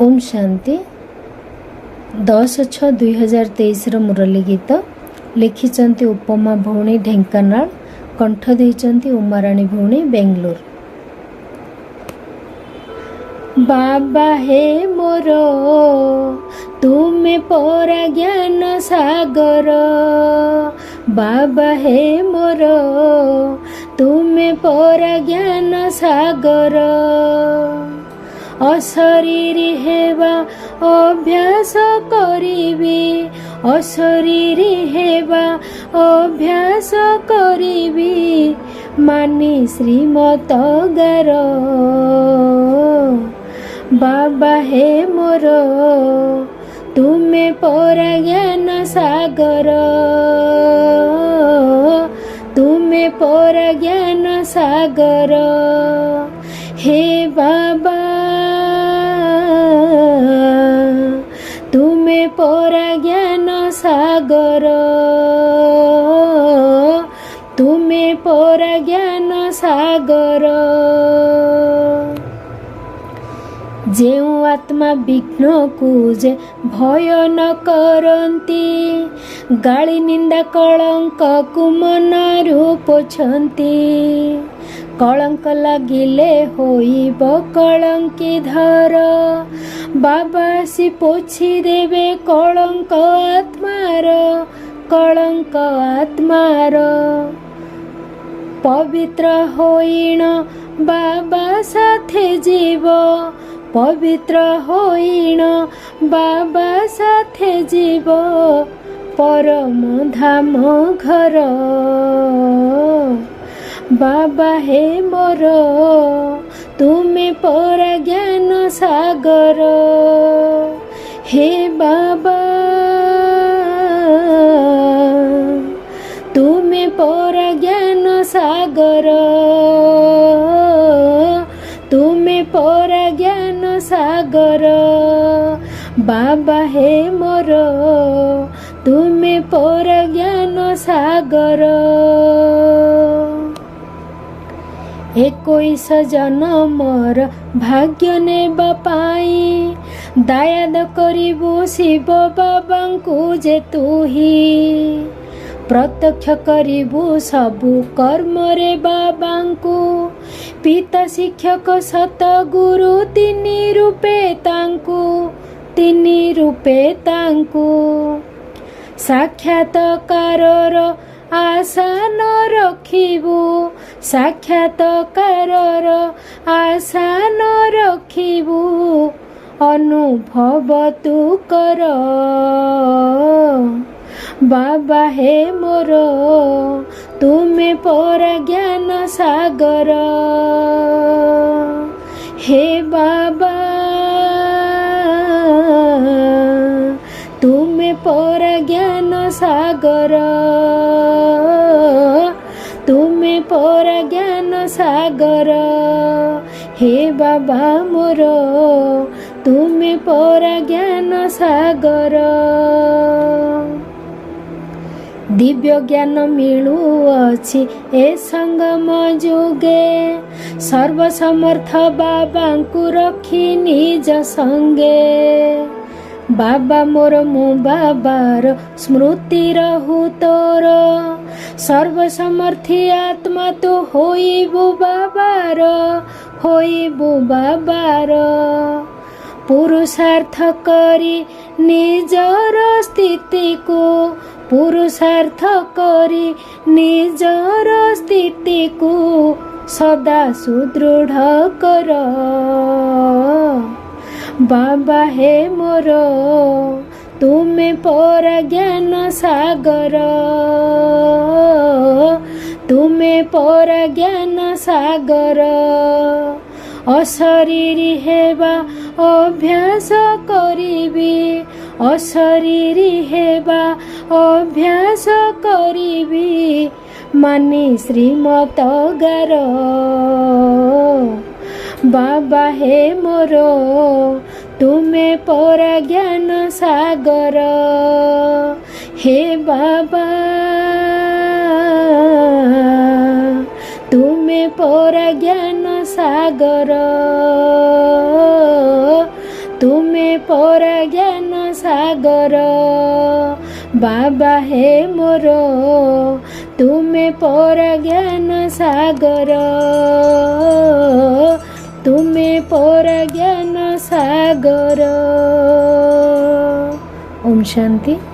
ओम शांति 10/6/2023 मुरली गीत लिखिंट उपमा भौणी ढेंकानाल कंठ देइचंती उमाराणी भौणी बेंगलोर। बाबा हे मोर तुमे परा ज्ञान सागर, बाबा हे मोर तुमे परा ज्ञान सागर। अशरीरी हेबा अभ्यास करिबी, अशरीरी हेबा अभ्यास करिबी, मानी श्रीमत गार। बाबा हे मोर तुमे परा ज्ञान सागर, तुमे परा ज्ञान सागर। हे बाबा तुमे परा ज्ञान सागर, तुमे परा ज्ञान सागर। जेउ आत्मा विघ्न को जे भय न करती, गाली निंदा कलंक को मनरु पोछंती। कलंक लागिले होइब कलंकी धर, बाबा सी पोछि देवे कलंक आत्मार, कलंक आत्मार। पवित्र होइण बाबा साथे जीव, पवित्र होइण बाबा साथे जीव, परम धाम घर। बाबा हे मोर तुमे परा ज्ञान सागर, हे बाबा तुमे परा ज्ञान सागर, तुमे परा ज्ञान सागर। बाबा हे मोर तुमे परा ज्ञान सागर। 21 जन्मर भाग्य नेबा पाई, दायाद करिबु शिव बाबांकु जे तुही। प्रत्यक्ष करिबु सबु कर्म रे बाबांकु, पिता शिक्षक सत गुरु तिनि रूपे तांकु, तिनि रूपे तांकु। साक्षात्कारर आशा न रखिबु, साक्षात्कारर आशा न रखिबु, अनुभव तू कर। बाबा हे मोर तुमे परा ज्ञान सागर, हे बाबा तुमे परा ज्ञान सागर, तुमे परा ज्ञान सागर। हे बाबा मोर तुमे परा ज्ञान सागर। दिव्य ज्ञान मिलुअछि ए संगम जुगे, सर्वसमर्थ बाबांकु रखी निज संगे। बाबा मोर मु बाबार स्मृति रहु तोर, सर्वसमर्थी आत्मा तो होइबु बाबार, होइबु बाबार। पुरुषार्थ करी निजर स्थिति को, पुरुषार्थ करी निजर स्थिति को सदा सुदृढ़ कर। बाबा हे मोर तुमे परा ज्ञान सागर, तुमे परा ज्ञान सागर। अशरीरी हेबा अभ्यास करिबी, अशरीरी हेबा अभ्यास करिबी, मानी श्रीमत गार। बाबा हे मोर तुमे परा ज्ञान सागर, हे बाबा तुमे तुमे परा ज्ञान सागर, तू ତୁମେ ପରାଜ୍ଞାନ ସାଗର ବାବା ହେ ମୋର ତୁମେ ପରାଜ୍ଞାନ ସାଗର ତୁମେ ପରାଜ୍ଞାନ ସାଗର। ଓମ୍ ଶାନ୍ତି।